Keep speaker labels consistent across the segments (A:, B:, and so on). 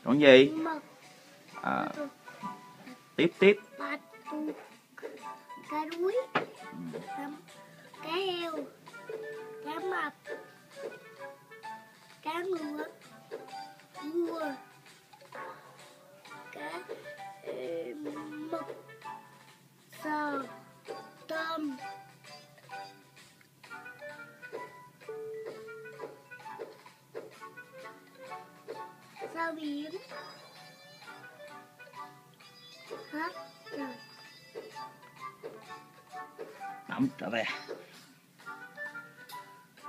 A: Con gì?
B: Mực.
A: Tiếp.
B: Bạch tuộc. Cá đuối. Cá heo. Cá mập. Cá ngựa. Cua. Cá mực. Sò. Tôm. Sao biển. Hết rồi.
A: Đóng trở về.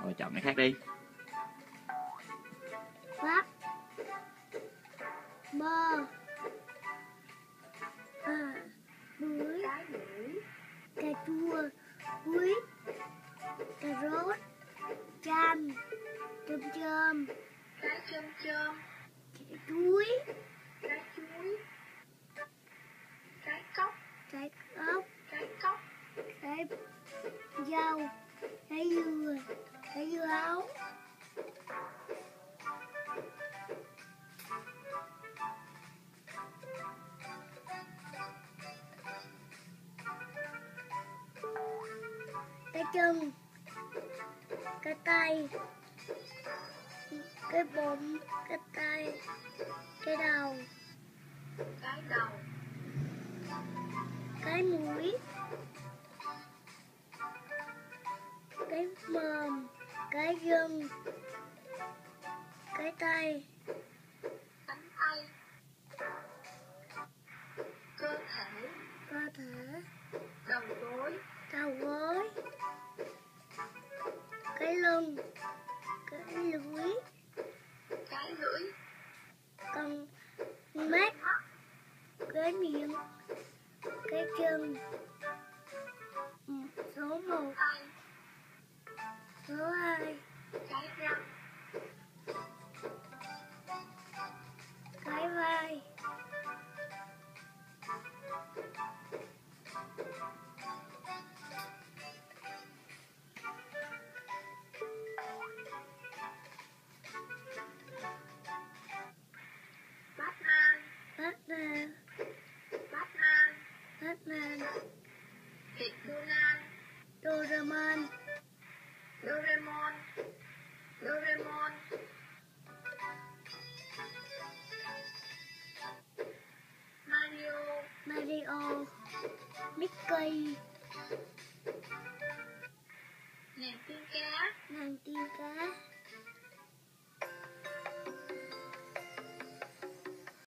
A: Rồi chọn cái khác đi.
B: Pháp. Bơ. Bưởi. Cà chua. Quýt. Cà rốt. Chanh. Chôm chôm.
C: Trái chôm chôm.
B: Chuối.
C: Trái chuối. Trái cóc.
B: Trái ốc.
C: Trái cóc.
B: Trái dâu. Trái dừa. Trái dưa hấu. Cái chân. Cái tay. Cái bụng. Cái tay. Cái đầu.
C: Cái đầu.
B: Cái mũi. Cái mồm. Cái chân. Cái tay.
C: Cánh tay. Cơ thể.
B: Cơ thể.
C: Đầu gối.
B: Đầu gối. Cái lưng. Cái lưỡi.
C: Cái lưỡi.
B: Con mắt. Cái miệng. Cái chân. Số 1.
C: Tay.
B: Số 2.
C: Cái răng.
B: Cái vai.
C: Batman.
B: Batman.
C: Batman.
B: Batman.
C: Vịt Donald.
B: Doraemon.
C: Doraemon. Doraemon. Mario.
B: Mario. Mickey.
C: Nàng tiên cá.
B: Nàng tiên cá.